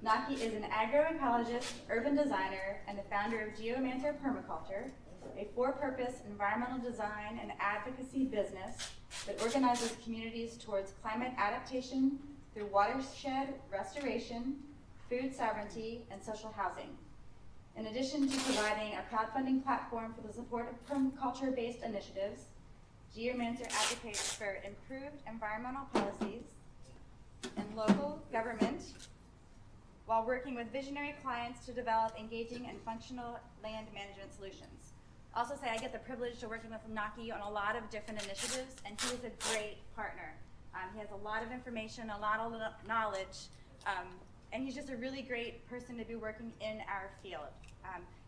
Nachie is an agroecologist, urban designer, and the founder of Geomancer Permaculture, a for-purpose environmental design and advocacy business that organizes communities towards climate adaptation through watershed restoration, food sovereignty, and social housing. In addition to providing a crowdfunding platform for the support of permaculture-based initiatives, Geomancer advocates for improved environmental policies in local government while working with visionary clients to develop engaging and functional land management solutions. Also say I get the privilege to working with Nachie on a lot of different initiatives, and he is a great partner. He has a lot of information, a lot of knowledge, and he's just a really great person to be working in our field.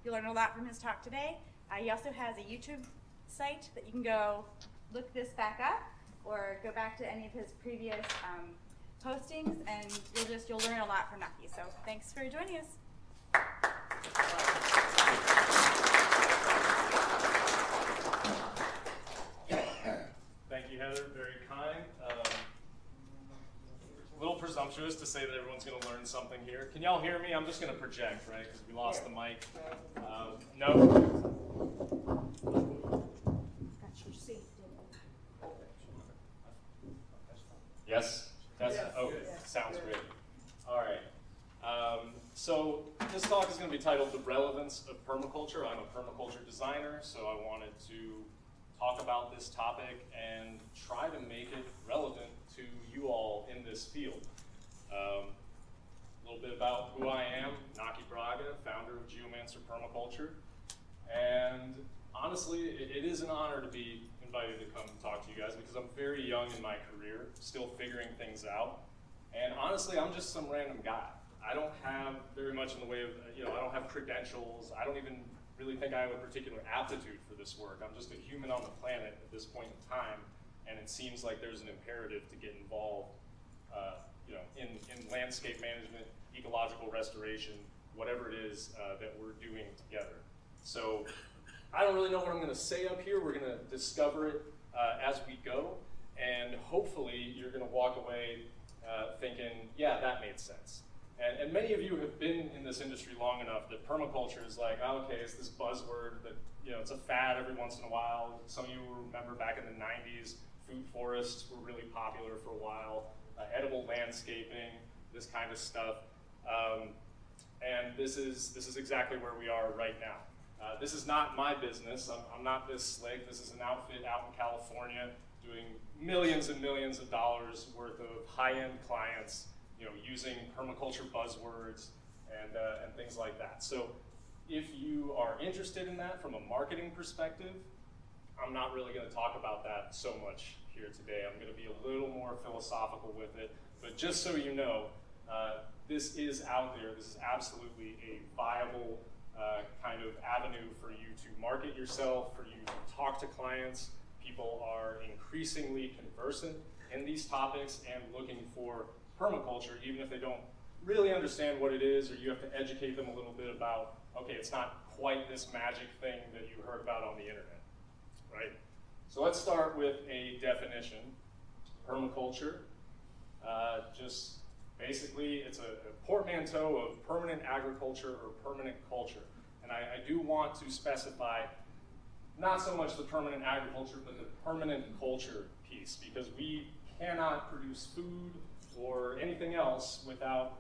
You'll learn a lot from his talk today. He also has a YouTube site that you can go look this back up or go back to any of his previous postings, and you'll learn a lot from Nachie. So thanks for joining us. Thank you, Heather. Very kind. A little presumptuous to say that everyone's going to learn something here. Can y'all hear me? I'm just going to project, right? Because we lost the mic. No? Yes? That's, oh, sounds great. All right. So this talk is going to be titled The Relevance of Permaculture. I'm a permaculture designer, so I wanted to talk about this topic and try to make it relevant to you all in this field. A little bit about who I am, Nachie Braga, founder of Geomancer Permaculture. And honestly, it is an honor to be invited to come talk to you guys because I'm very young in my career, still figuring things out. And honestly, I'm just some random guy. I don't have very much in the way of, I don't have credentials. I don't even really think I have a particular aptitude for this work. I'm just a human on the planet at this point in time, and it seems like there's an imperative to get involved in landscape management, ecological restoration, whatever it is that we're doing together. So I don't really know what I'm going to say up here. We're going to discover it as we go, and hopefully you're going to walk away thinking, yeah, that made sense. And many of you have been in this industry long enough that permaculture is like, oh, okay, it's this buzzword that, it's a fad every once in a while. Some of you will remember back in the 90s, food forests were really popular for a while, edible landscaping, this kind of stuff. And this is exactly where we are right now. This is not my business. I'm not this slick. This is an outfit out in California doing millions and millions of dollars worth of high-end clients, using permaculture buzzwords and things like that. So if you are interested in that from a marketing perspective, I'm not really going to talk about that so much here today. I'm going to be a little more philosophical with it. But just so you know, this is out there. This is absolutely a viable kind of avenue for you to market yourself, for you to talk to clients. People are increasingly conversant in these topics and looking for permaculture, even if they don't really understand what it is, or you have to educate them a little bit about, okay, it's not quite this magic thing that you heard about on the internet, right? So let's start with a definition. Permaculture, just basically it's a portmanteau of permanent agriculture or permanent culture. And I do want to specify not so much the permanent agriculture, but the permanent culture piece, because we cannot produce food or anything else without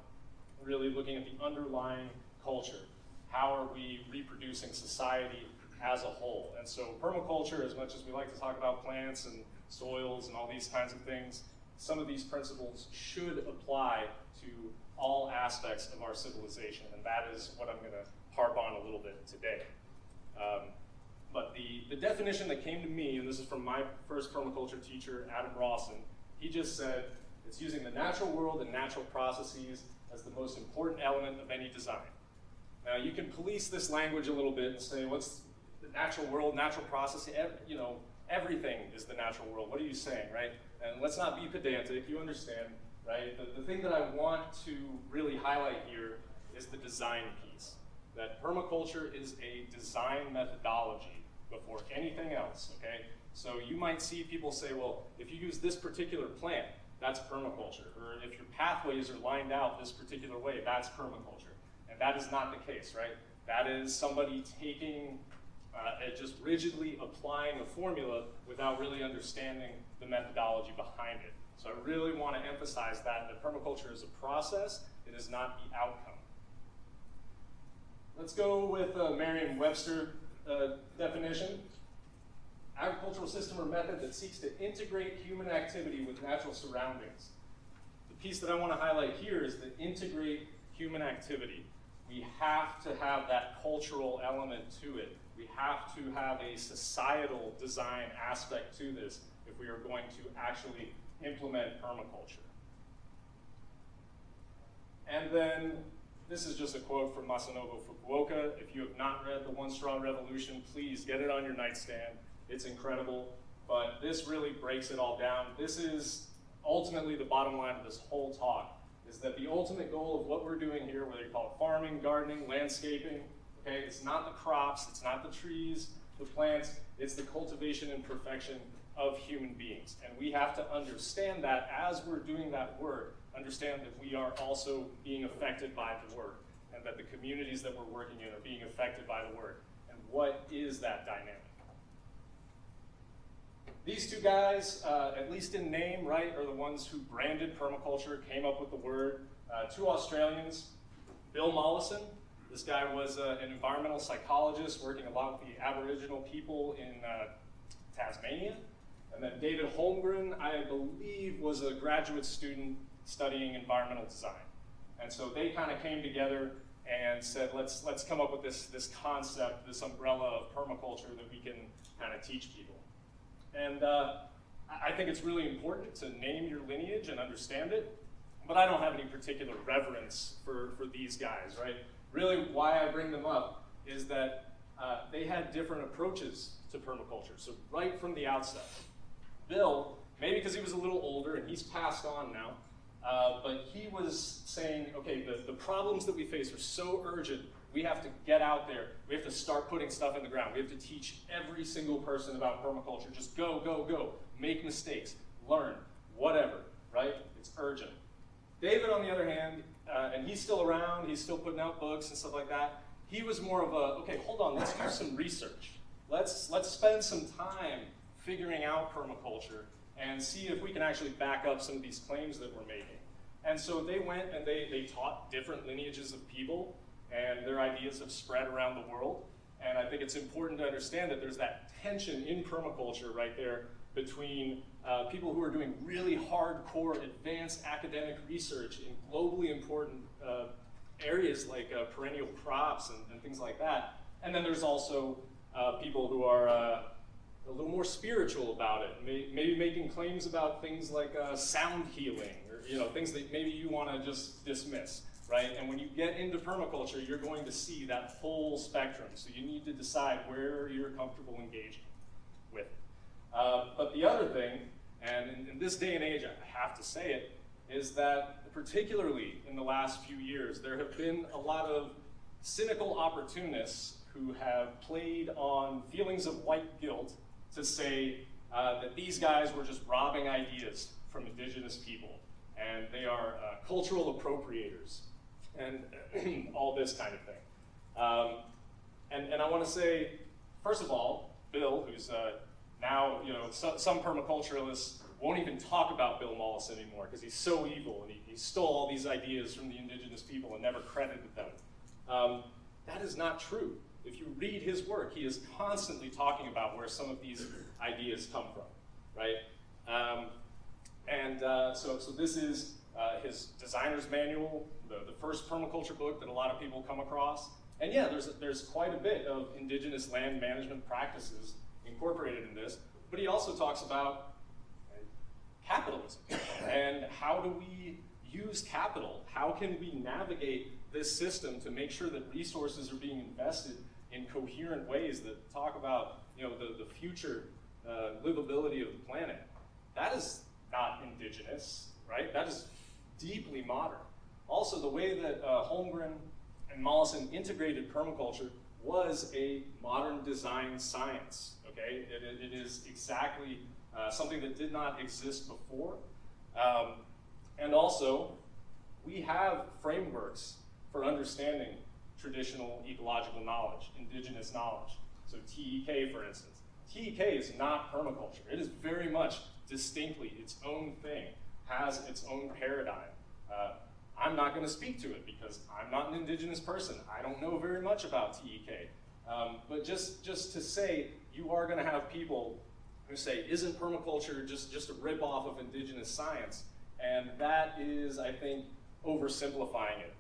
really looking at the underlying culture. How are we reproducing society as a whole? And so permaculture, as much as we like to talk about plants and soils and all these kinds of things, some of these principles should apply to all aspects of our civilization, and that is what I'm going to harp on a little bit today. But the definition that came to me, and this is from my first permaculture teacher, Adam Rawson, he just said, it's using the natural world and natural processes as the most important element of any design. Now you can police this language a little bit and say, what's the natural world, natural process, everything is the natural world. What are you saying, right? And let's not be pedantic, you understand, right? The thing that I want to really highlight here is the design piece. That permaculture is a design methodology before anything else, okay? So you might see people say, well, if you use this particular plant, that's permaculture. Or if your pathways are lined out this particular way, that's permaculture. And that is not the case, right? That is somebody taking and just rigidly applying a formula without really understanding the methodology behind it. So I really want to emphasize that permaculture is a process, it is not the outcome. Let's go with a Merriam-Webster definition. Agricultural system or method that seeks to integrate human activity with natural surroundings. The piece that I want to highlight here is the integrate human activity. We have to have that cultural element to it. We have to have a societal design aspect to this if we are going to actually implement permaculture. And then, this is just a quote from Masanobu Fukuoka. If you have not read The One Straw Revolution, please get it on your nightstand. It's incredible, but this really breaks it all down. This is ultimately the bottom line of this whole talk, is that the ultimate goal of what we're doing here, whether you call it farming, gardening, landscaping, okay, it's not the crops, it's not the trees, the plants, it's the cultivation and perfection of human beings. And we have to understand that as we're doing that work, understand that we are also being affected by the work, and that the communities that we're working in are being affected by the work. And what is that dynamic? These two guys, at least in name, right, are the ones who branded permaculture, came up with the word. Two Australians, Bill Mollison. This guy was an environmental psychologist working a lot with the Aboriginal people in Tasmania. And then David Holmgren, I believe, was a graduate student studying environmental design. And so they kind of came together and said, let's come up with this concept, this umbrella of permaculture that we can kind of teach people. And I think it's really important to name your lineage and understand it, but I don't have any particular reverence for these guys, right? Really, why I bring them up is that they had different approaches to permaculture. So right from the outset, Bill, maybe because he was a little older and he's passed on now, but he was saying, okay, the problems that we face are so urgent, we have to get out there, we have to start putting stuff in the ground, we have to teach every single person about permaculture, just go, go, go, make mistakes, learn, whatever, right? It's urgent. David, on the other hand, and he's still around, he's still putting out books and stuff like that, he was more of a, okay, hold on, let's do some research. Let's spend some time figuring out permaculture and see if we can actually back up some of these claims that we're making. And so they went and they taught different lineages of people, and their ideas have spread around the world. And I think it's important to understand that there's that tension in permaculture right there between people who are doing really hardcore advanced academic research in globally important areas like perennial crops and things like that. And then there's also people who are a little more spiritual about it, maybe making claims about things like sound healing, or things that maybe you want to just dismiss, right? And when you get into permaculture, you're going to see that whole spectrum. So you need to decide where you're comfortable engaging with. But the other thing, and in this day and age, I have to say it, is that particularly in the last few years, there have been a lot of cynical opportunists who have played on feelings of white guilt to say that these guys were just robbing ideas from indigenous people, and they are cultural appropriators, and all this kind of thing. And I want to say, first of all, Bill, who's now, some permaculturalists won't even talk about Bill Mollison anymore because he's so evil and he stole all these ideas from the indigenous people and never credited them. That is not true. If you read his work, he is constantly talking about where some of these ideas come from, right? So this is his designer's manual, the first permaculture book that a lot of people come across. And yeah, there's quite a bit of indigenous land management practices incorporated in this, but he also talks about capitalism and how do we use capital? How can we navigate this system to make sure that resources are being invested in coherent ways that talk about the future livability of the planet? That is not indigenous, right? That is deeply modern. Also, the way that Holmgren and Mollison integrated permaculture was a modern design science, okay? It is exactly something that did not exist before. And also, we have frameworks for understanding traditional ecological knowledge, indigenous knowledge. So TEK, for instance. TEK is not permaculture. It is very much distinctly its own thing, has its own paradigm. I'm not going to speak to it because I'm not an indigenous person. I don't know very much about TEK. But just to say, you are going to have people who say, isn't permaculture just a rip-off of indigenous science? And that is, I think, oversimplifying it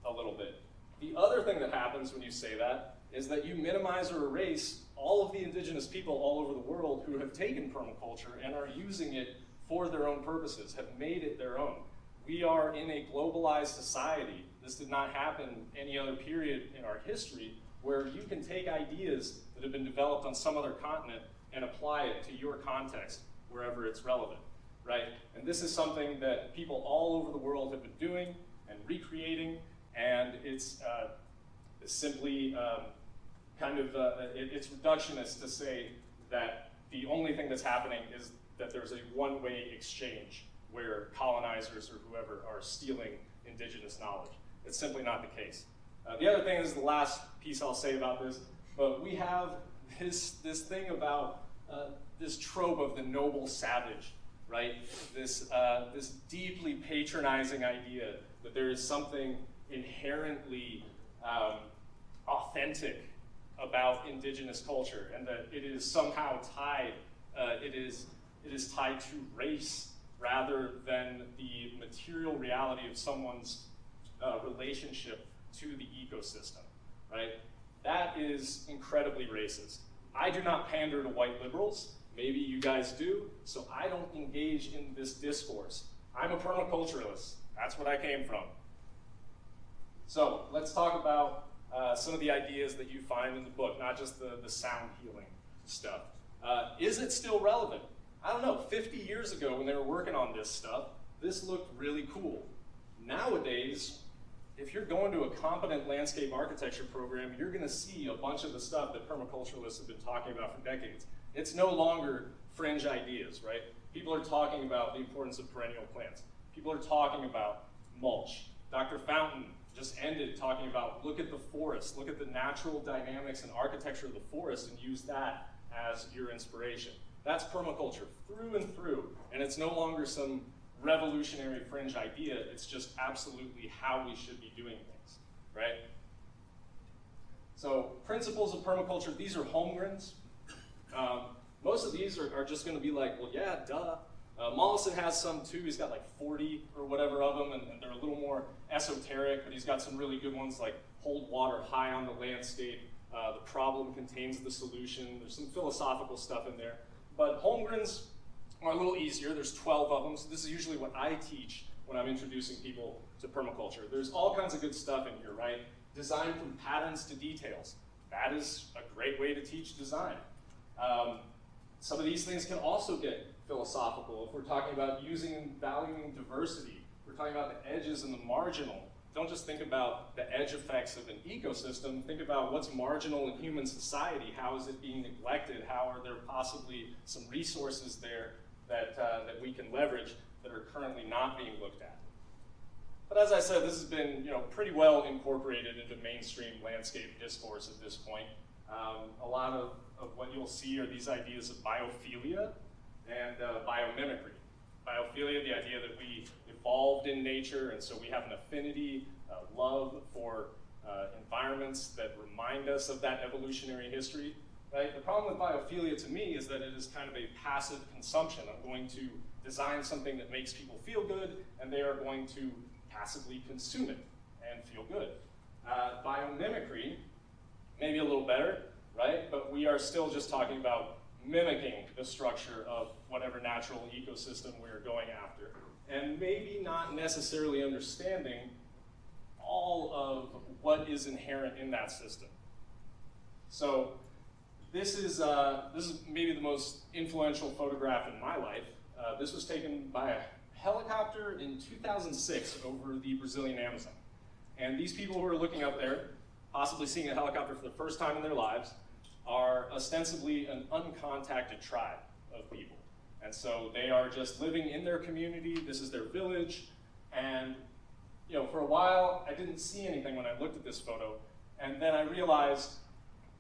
a little bit. The other thing that happens when you say that is that you minimize or erase all of the indigenous people all over the world who have taken permaculture and are using it for their own purposes, have made it their own. We are in a globalized society. This did not happen any other period in our history where you can take ideas that have been developed on some other continent and apply it to your context wherever it's relevant, right? And this is something that people all over the world have been doing and recreating, and it's simply it's reductionist to say that the only thing that's happening is that there's a one-way exchange where colonizers or whoever are stealing indigenous knowledge. It's simply not the case. The other thing is the last piece I'll say about this, but we have this thing about this trope of the noble savage, right? This deeply patronizing idea that there is something inherently authentic about indigenous culture, and that it is somehow tied. It is tied to race rather than the material reality of someone's relationship to the ecosystem, right? That is incredibly racist. I do not pander to white liberals. Maybe you guys do, so I don't engage in this discourse. I'm a permaculturalist. That's what I came from. So let's talk about some of the ideas that you find in the book, not just the sound healing stuff. Is it still relevant? I don't know, 50 years ago when they were working on this stuff, this looked really cool. Nowadays, if you're going to a competent landscape architecture program, you're gonna see a bunch of the stuff that permaculturalists have been talking about for decades. It's no longer fringe ideas, right? People are talking about the importance of perennial plants. People are talking about mulch. Dr. Fountain just ended talking about, look at the forest, look at the natural dynamics and architecture of the forest and use that as your inspiration. That's permaculture through and through, and it's no longer some revolutionary fringe idea, it's just absolutely how we should be doing things, right? So principles of permaculture, these are Holmgren's. Most of these are just gonna be like, well, yeah, duh. Mollison has some too, he's got like 40 or whatever of them, and they're a little more esoteric, but he's got some really good ones like hold water high on the landscape, the problem contains the solution, there's some philosophical stuff in there. But Holmgren's are a little easier, there's 12 of them, so this is usually what I teach when I'm introducing people to permaculture. There's all kinds of good stuff in here, right? Design from patterns to details. That is a great way to teach design. Some of these things can also get philosophical. If we're talking about using and valuing diversity, we're talking about the edges and the marginal. Don't just think about the edge effects of an ecosystem, think about what's marginal in human society, how is it being neglected, how are there possibly some resources there that we can leverage that are currently not being looked at. But as I said, this has been pretty well incorporated into mainstream landscape discourse at this point. A lot of what you'll see are these ideas of biophilia and biomimicry. Biophilia, the idea that we evolved in nature, and so we have an affinity, love for environments that remind us of that evolutionary history. Right? The problem with biophilia to me is that it is kind of a passive consumption. I'm going to design something that makes people feel good, and they are going to passively consume it and feel good. Biomimicry, maybe a little better, right? But we are still just talking about mimicking the structure of whatever natural ecosystem we're going after, and maybe not necessarily understanding all of what is inherent in that system. So this is maybe the most influential photograph in my life. This was taken by a helicopter in 2006 over the Brazilian Amazon. And these people who are looking up there, possibly seeing a helicopter for the first time in their lives, are ostensibly an uncontacted tribe of people. And so they are just living in their community, this is their village, and for a while I didn't see anything when I looked at this photo, and then I realized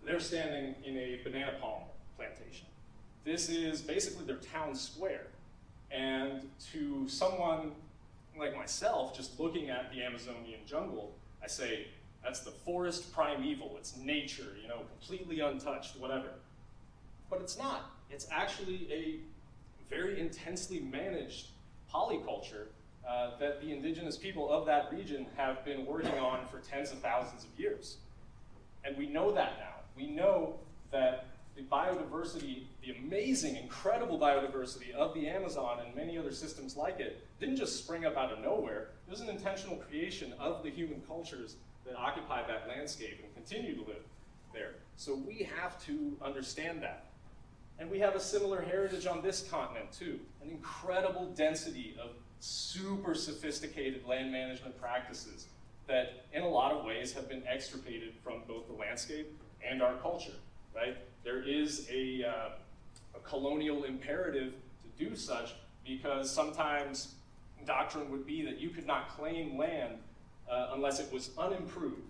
they're standing in a banana palm plantation. This is basically their town square. And to someone like myself, just looking at the Amazonian jungle, I say, that's the forest primeval, it's nature, completely untouched, whatever. But it's not. It's actually a very intensely managed polyculture that the indigenous people of that region have been working on for tens of thousands of years. And we know that now. We know that the biodiversity, the amazing, incredible biodiversity of the Amazon and many other systems like it, didn't just spring up out of nowhere. It was an intentional creation of the human cultures that occupy that landscape and continue to live there. So we have to understand that. And we have a similar heritage on this continent too, an incredible density of super sophisticated land management practices that in a lot of ways have been extirpated from both the landscape and our culture, right? There is a colonial imperative to do such because sometimes doctrine would be that you could not claim land unless it was unimproved,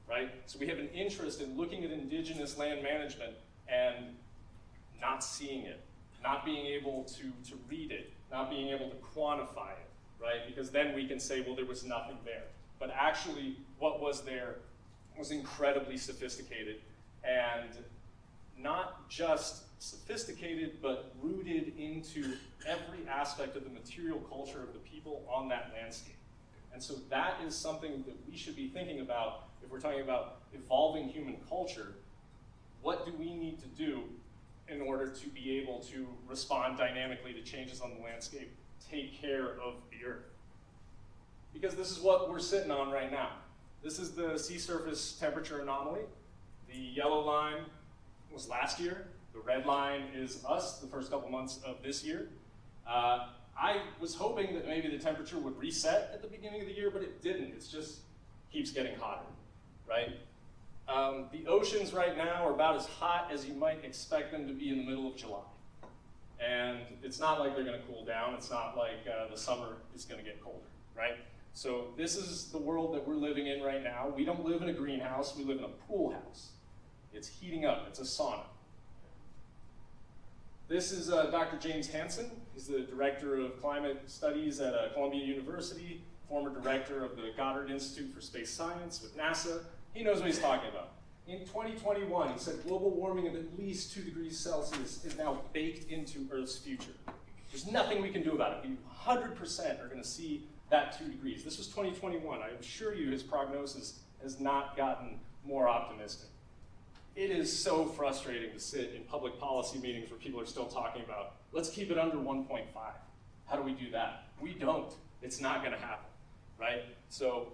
right? So we have an interest in looking at indigenous land management and not seeing it, not being able to read it, not being able to quantify it, right? Because then we can say, well, there was nothing there. But actually, what was there was incredibly sophisticated, and not just sophisticated, but rooted into every aspect of the material culture of the people on that landscape. And so that is something that we should be thinking about if we're talking about evolving human culture. What do we need to do in order to be able to respond dynamically to changes on the landscape, take care of the earth? Because this is what we're sitting on right now. This is the sea surface temperature anomaly. The yellow line was last year. The red line is us, the first couple months of this year. I was hoping that maybe the temperature would reset at the beginning of the year, but it didn't. It just keeps getting hotter, right? The oceans right now are about as hot as you might expect them to be in the middle of July. And it's not like they're gonna cool down. It's not like the summer is gonna get colder, right? So this is the world that we're living in right now. We don't live in a greenhouse, we live in a pool house. It's heating up, it's a sauna. This is Dr. James Hansen. He's the director of climate studies at Columbia University, former director of the Goddard Institute for Space Science with NASA. He knows what he's talking about. In 2021, he said global warming of at least 2 degrees Celsius is now baked into Earth's future. There's nothing we can do about it. We 100% are gonna see that 2 degrees. This was 2021. I assure you his prognosis has not gotten more optimistic. It is so frustrating to sit in public policy meetings where people are still talking about, let's keep it under 1.5. How do we do that? We don't. It's not gonna happen, right? So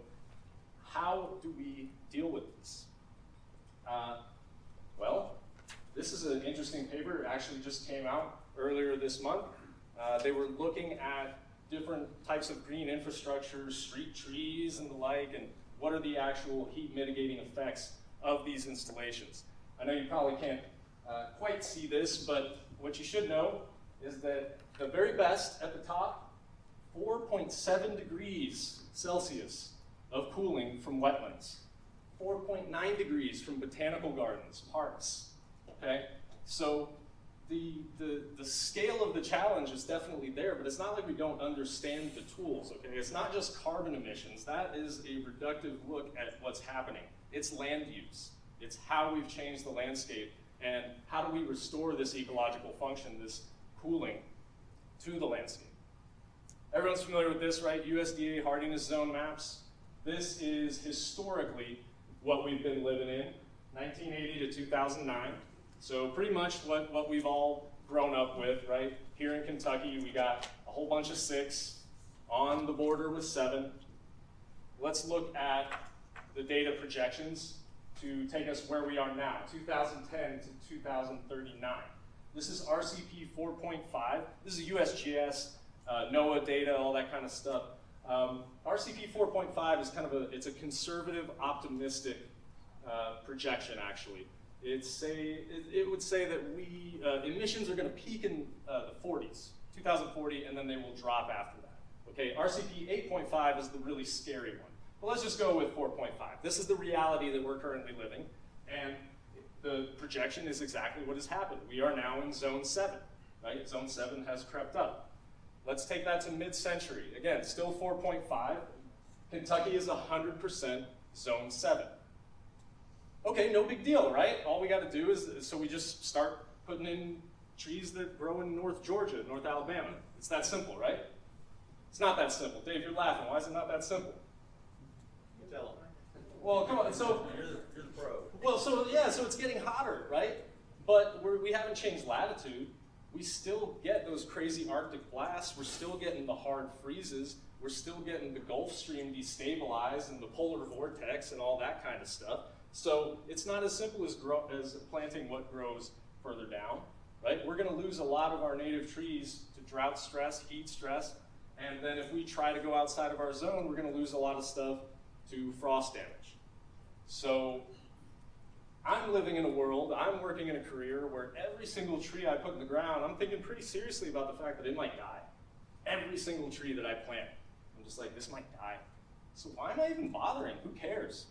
how do we deal with this? Well, this is an interesting paper. It actually just came out earlier this month. They were looking at different types of green infrastructure, street trees and the like, and what are the actual heat mitigating effects of these installations. I know you probably can't quite see this, but what you should know is that the very best at the top, 4.7 degrees Celsius of cooling from wetlands, 4.9 degrees from botanical gardens, parks, okay? So the scale of the challenge is definitely there, but it's not like we don't understand the tools, okay? It's not just carbon emissions. That is a reductive look at what's happening. It's land use. It's how we've changed the landscape and how do we restore this ecological function, this cooling, to the landscape. Everyone's familiar with this, right? USDA hardiness zone maps. This is historically what we've been living in, 1980 to 2009. So pretty much what we've all grown up with, right? Here in Kentucky, we got a whole bunch of 6, on the border with 7. Let's look at the data projections to take us where we are now, 2010 to 2039. This is RCP 4.5. This is USGS, NOAA data, all that kind of stuff. RCP 4.5 is kind of it's a conservative, optimistic projection, actually. It would say that emissions are going to peak in the 40s, 2040, and then they will drop after that. Okay, RCP 8.5 is the really scary one. But let's just go with 4.5. This is the reality that we're currently living, and the projection is exactly what has happened. We are now in zone 7, right? Zone 7 has crept up. Let's take that to mid-century. Again, still 4.5. Kentucky is 100% zone 7. Okay, no big deal, right? All we got to do is, so we just start putting in trees that grow in North Georgia, North Alabama. It's that simple, right? It's not that simple. Dave, you're laughing. Why is it not that simple? You tell them. Well, come on. So You're the pro. Well, so yeah, so it's getting hotter, right? But we haven't changed latitude. We still get those crazy Arctic blasts. We're still getting the hard freezes. We're still getting the Gulf Stream destabilized and the polar vortex and all that kind of stuff. So it's not as simple as planting what grows further down, right? We're going to lose a lot of our native trees to drought stress, heat stress, and then if we try to go outside of our zone, we're going to lose a lot of stuff to frost damage. So I'm living in a world, I'm working in a career where every single tree I put in the ground, I'm thinking pretty seriously about the fact that it might die. Every single tree that I plant, I'm just like, this might die. So why am I even bothering? Who cares?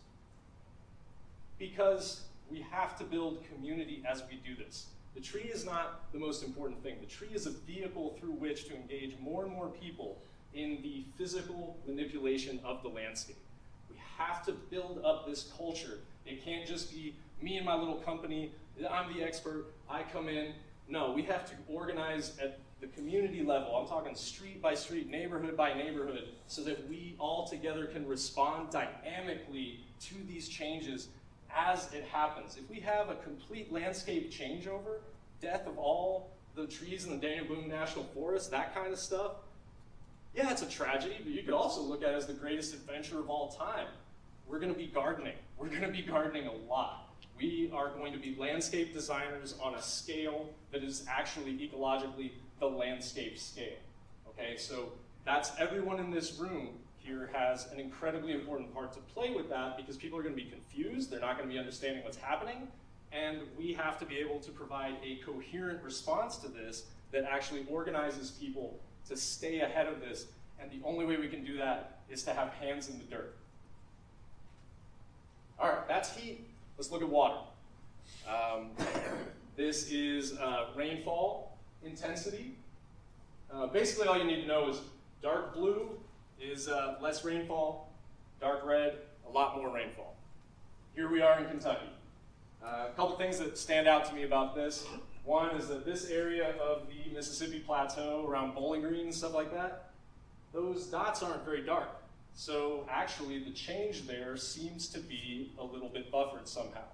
Because we have to build community as we do this. The tree is not the most important thing. The tree is a vehicle through which to engage more and more people in the physical manipulation of the landscape. We have to build up this culture. It can't just be me and my little company, I'm the expert, I come in. No, we have to organize at the community level. I'm talking street by street, neighborhood by neighborhood, so that we all together can respond dynamically to these changes as it happens. If we have a complete landscape changeover, death of all the trees in the Daniel Boone National Forest, that kind of stuff, yeah, it's a tragedy, but you could also look at it as the greatest adventure of all time. We're going to be gardening. We're going to be gardening a lot. We are going to be landscape designers on a scale that is actually ecologically the landscape scale. Okay, so that's everyone in this room here has an incredibly important part to play with that, because people are going to be confused, they're not going to be understanding what's happening, and we have to be able to provide a coherent response to this that actually organizes people to stay ahead of this, and the only way we can do that is to have hands in the dirt. All right, that's heat. Let's look at water. This is rainfall intensity. Basically, all you need to know is dark blue is less rainfall, dark red, a lot more rainfall. Here we are in Kentucky. A couple things that stand out to me about this. One is that this area of the Mississippi Plateau around Bowling Green and stuff like that, those dots aren't very dark. So actually the change there seems to be a little bit buffered somehow.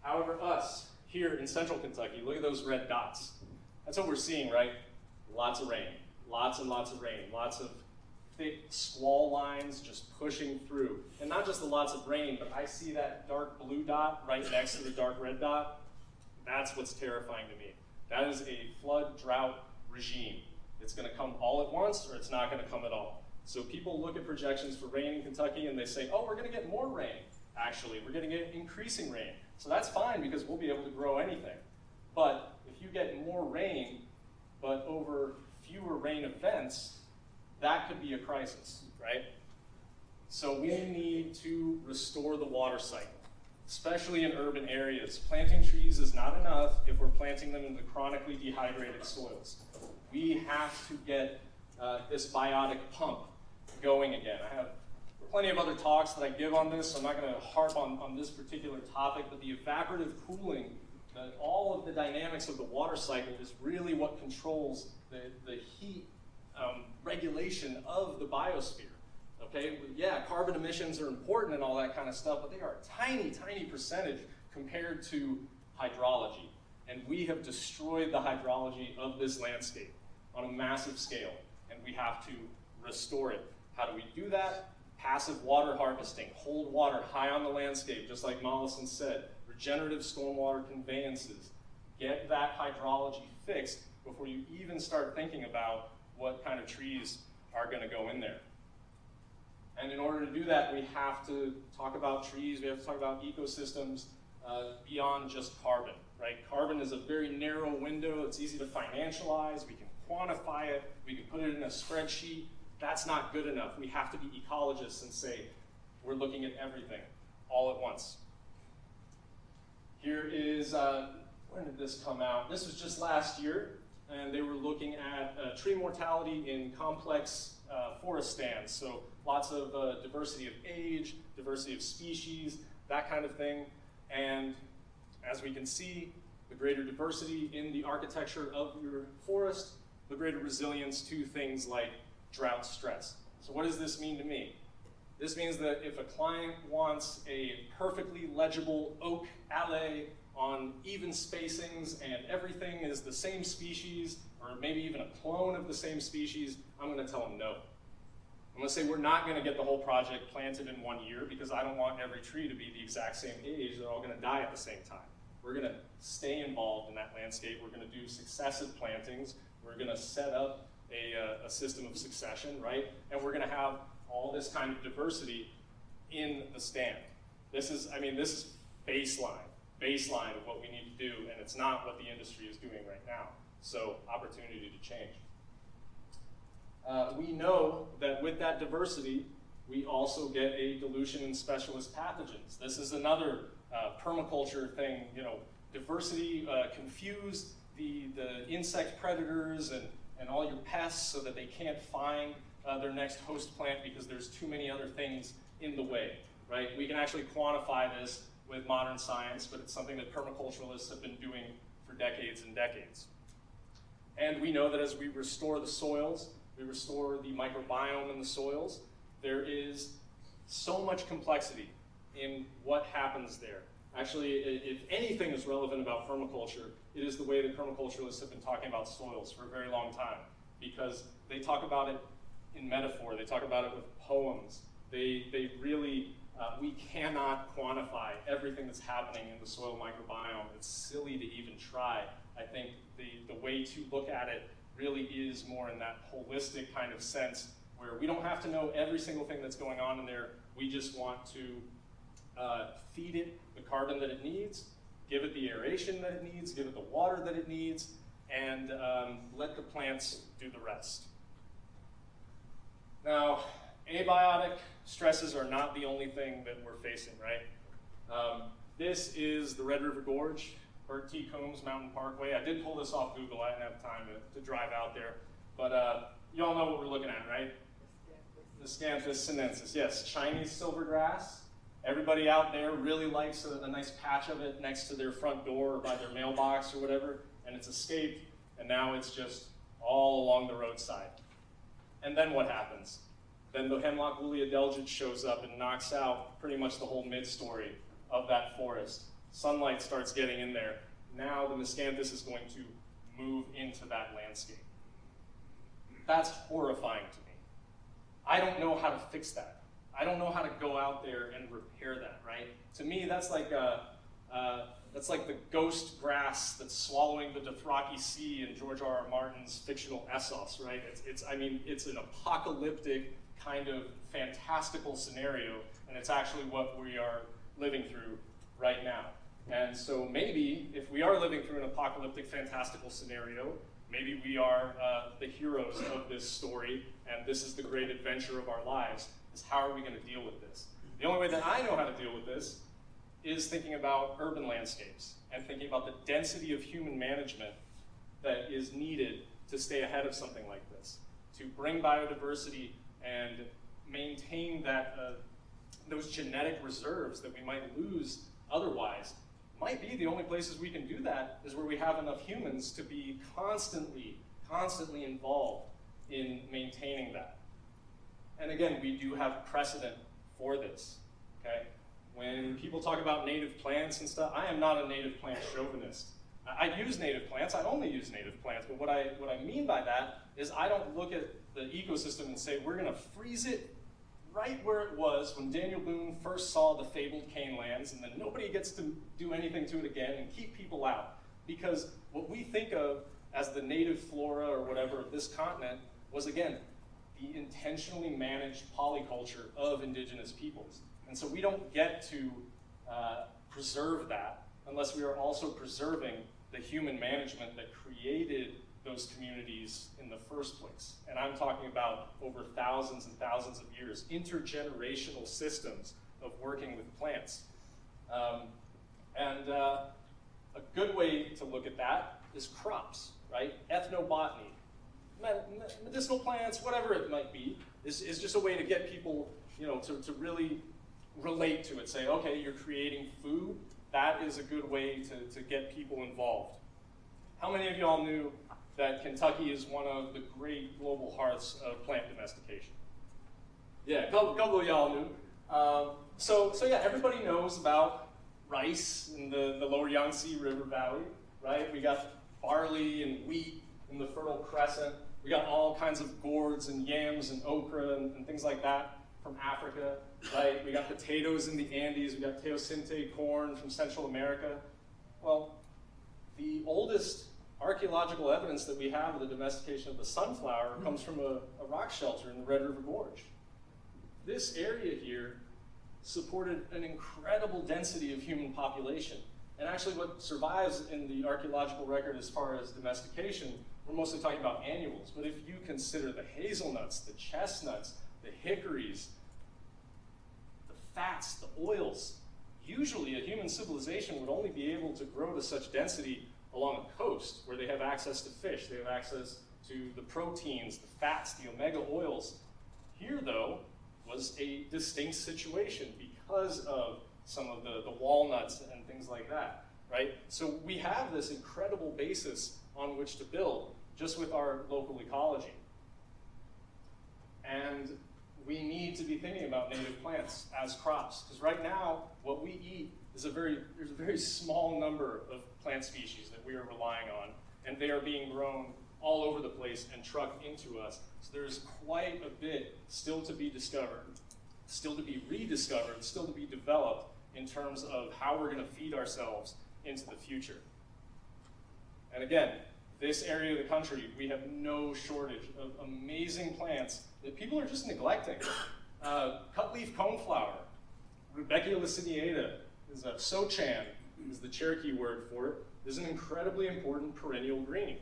However, us here in central Kentucky, look at those red dots. That's what we're seeing, right? Lots of rain, lots and lots of rain, lots of thick squall lines just pushing through. And not just the lots of rain, but I see that dark blue dot right next to the dark red dot. That's what's terrifying to me. That is a flood drought regime. It's going to come all at once, or it's not going to come at all. So people look at projections for rain in Kentucky and they say, oh, we're going to get more rain. Actually, we're going to get increasing rain. So that's fine, because we'll be able to grow anything. But if you get more rain, but over fewer rain events, that could be a crisis, right? So we need to restore the water cycle, especially in urban areas. Planting trees is not enough if we're planting them into chronically dehydrated soils. We have to get this biotic pump going again. I have plenty of other talks that I give on this, so I'm not going to harp on this particular topic, but the evaporative cooling, all of the dynamics of the water cycle is really what controls the heat regulation of the biosphere. Okay, yeah, carbon emissions are important and all that kind of stuff, but they are a tiny, tiny percentage compared to hydrology. And we have destroyed the hydrology of this landscape on a massive scale, and we have to restore it. How do we do that? Passive water harvesting, hold water high on the landscape, just like Mollison said. Regenerative stormwater conveyances. Get that hydrology fixed before you even start thinking about what kind of trees are going to go in there. And in order to do that, we have to talk about trees, we have to talk about ecosystems beyond just carbon, right? Carbon is a very narrow window, it's easy to financialize, we can quantify it, we can put it in a spreadsheet. That's not good enough. We have to be ecologists and say, we're looking at everything all at once. Here is, when did this come out? This was just last year, and they were looking at tree mortality in complex forest stands. So lots of diversity of age, diversity of species, that kind of thing. And as we can see, the greater diversity in the architecture of your forest, the greater resilience to things like drought stress. So what does this mean to me? This means that if a client wants a perfectly legible oak alley on even spacings and everything is the same species, or maybe even a clone of the same species, I'm going to tell them no. I'm going to say we're not going to get the whole project planted in 1 year because I don't want every tree to be the exact same age. They're all going to die at the same time. We're going to stay involved in that landscape. We're going to do successive plantings. We're going to set up a system of succession, right? And we're going to have all this kind of diversity in the stand. This is baseline of what we need to do, and it's not what the industry is doing right now. So opportunity to change. We know that with that diversity, we also get a dilution in specialist pathogens. This is another permaculture thing, diversity, confuse the insect predators and all your pests so that they can't find their next host plant because there's too many other things in the way, right? We can actually quantify this with modern science, but it's something that permaculturalists have been doing for decades and decades. And we know that as we restore the soils, we restore the microbiome in the soils, there is so much complexity in what happens there. Actually, if anything is relevant about permaculture, it is the way that permaculturalists have been talking about soils for a very long time, because they talk about it in metaphor, they talk about it with poems. They really, we cannot quantify everything that's happening in the soil microbiome. It's silly to even try. I think the way to look at it really is more in that holistic kind of sense where we don't have to know every single thing that's going on in there. We just want to feed it the carbon that it needs, give it the aeration that it needs, give it the water that it needs, and let the plants do the rest. Now, abiotic stresses are not the only thing that we're facing, right? This is the Red River Gorge, Bert T. Coombs Mountain Parkway. I did pull this off Google. I didn't have time to drive out there. But you all know what we're looking at, right? The Scanthus sinensis. Yes, Chinese silvergrass. Everybody out there really likes a nice patch of it next to their front door or by their mailbox or whatever, and it's escaped, and now it's just all along the roadside. And then what happens? Then the hemlock woolly adelgid shows up and knocks out pretty much the whole mid-story of that forest. Sunlight starts getting in there. Now the miscanthus is going to move into that landscape. That's horrifying to me. I don't know how to fix that. I don't know how to go out there and repair that, right? To me, that's like the ghost grass that's swallowing the Dothraki Sea in George R.R. Martin's fictional Essos, right? It's an apocalyptic kind of fantastical scenario, and it's actually what we are living through right now. And so maybe, if we are living through an apocalyptic fantastical scenario, maybe we are the heroes of this story, and this is the great adventure of our lives, is how are we going to deal with this? The only way that I know how to deal with this is thinking about urban landscapes and thinking about the density of human management that is needed to stay ahead of something like this, to bring biodiversity and maintain that those genetic reserves that we might lose otherwise. Might be the only places we can do that is where we have enough humans to be constantly involved in maintaining that. And again, we do have precedent for this, okay? When people talk about native plants and stuff, I am not a native plant chauvinist. I use native plants, I only use native plants, but what I mean by that is I don't look at the ecosystem and say, we're gonna freeze it right where it was when Daniel Boone first saw the fabled cane lands, and then nobody gets to do anything to it again and keep people out. Because what we think of as the native flora or whatever of this continent was, again, the intentionally managed polyculture of indigenous peoples. And so we don't get to preserve that unless we are also preserving the human management that created those communities in the first place. And I'm talking about over thousands and thousands of years, intergenerational systems of working with plants. A good way to look at that is crops, right? Ethnobotany, medicinal plants, whatever it might be, is just a way to get people, to really relate to it. Say, okay, you're creating food. That is a good way to get people involved. How many of y'all knew that Kentucky is one of the great global hearths of plant domestication? Yeah, a couple of y'all knew. So yeah, everybody knows about rice in the lower Yangtze River Valley, right? We got barley and wheat in the Fertile Crescent. We got all kinds of gourds and yams and okra and things like that from Africa, right? We got potatoes in the Andes. We got teosinte corn from Central America. Well, the oldest archaeological evidence that we have of the domestication of the sunflower comes from a rock shelter in the Red River Gorge. This area here supported an incredible density of human population. And actually what survives in the archaeological record as far as domestication, we're mostly talking about annuals, but if you consider the hazelnuts, the chestnuts, the hickories, the fats, the oils, usually a human civilization would only be able to grow to such density along a coast where they have access to fish, they have access to the proteins, the fats, the omega oils. Here, though, was a distinct situation because of some of the walnuts and things like that, right? So we have this incredible basis on which to build just with our local ecology. And we need to be thinking about native plants as crops, because right now, what we eat is there's a very small number of plant species that we are relying on, and they are being grown all over the place and trucked into us. So there's quite a bit still to be discovered, still to be rediscovered, still to be developed in terms of how we're going to feed ourselves into the future. And again, this area of the country, we have no shortage of amazing plants that people are just neglecting. Cutleaf coneflower, Rudbeckia laciniata, is a sochan, is the Cherokee word for it, is an incredibly important perennial green,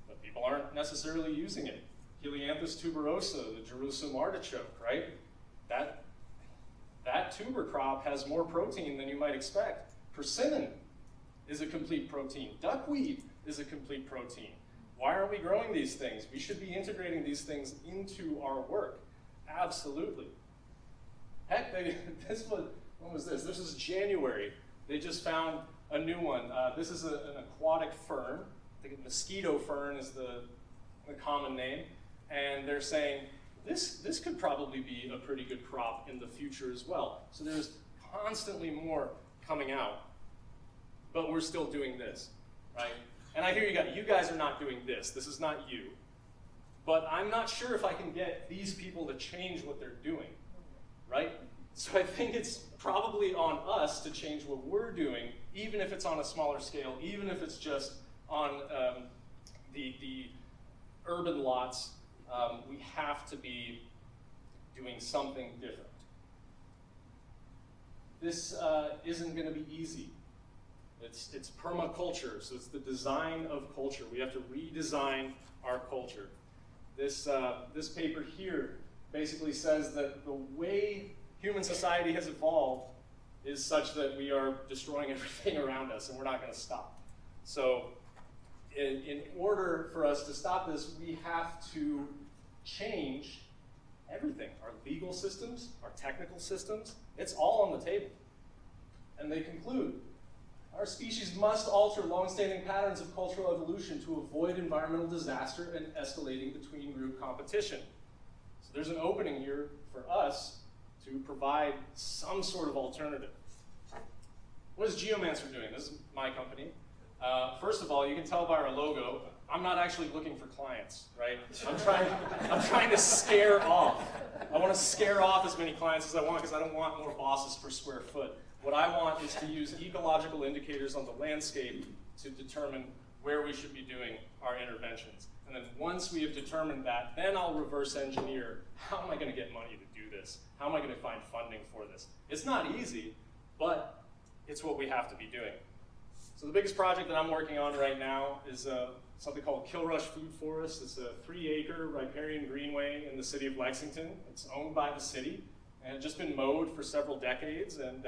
but people aren't necessarily using it. Helianthus tuberosa, the Jerusalem artichoke, right? That tuber crop has more protein than you might expect. Persimmon is a complete protein. Duckweed is a complete protein. Why aren't we growing these things? We should be integrating these things into our work. Absolutely. Heck, when was this? This is January. They just found a new one. This is an aquatic fern. I think mosquito fern is the common name. And they're saying, this could probably be a pretty good crop in the future as well. So there's constantly more coming out. But we're still doing this, right? And I hear you guys are not doing this. This is not you. But I'm not sure if I can get these people to change what they're doing, right? So I think it's probably on us to change what we're doing, even if it's on a smaller scale, even if it's just on the urban lots. We have to be doing something different. This isn't going to be easy. It's permaculture, so it's the design of culture. We have to redesign our culture. This paper here basically says that the way human society has evolved is such that we are destroying everything around us, and we're not going to stop. So in order for us to stop this, we have to change everything. Our legal systems, our technical systems, it's all on the table. And they conclude, our species must alter long-standing patterns of cultural evolution to avoid environmental disaster and escalating between group competition. So there's an opening here for us to provide some sort of alternative. What is Geomancer doing? This is my company. First of all, you can tell by our logo, I'm not actually looking for clients, right? I'm trying to scare off. I want to scare off as many clients as I want because I don't want more bosses per square foot. What I want is to use ecological indicators on the landscape to determine where we should be doing our interventions. And then once we have determined that, then I'll reverse engineer, how am I going to get money to do this? How am I going to find funding for this? It's not easy, but it's what we have to be doing. So the biggest project that I'm working on right now is something called Kilrush Food Forest. It's a 3-acre riparian greenway in the city of Lexington. It's owned by the city and had just been mowed for several decades. And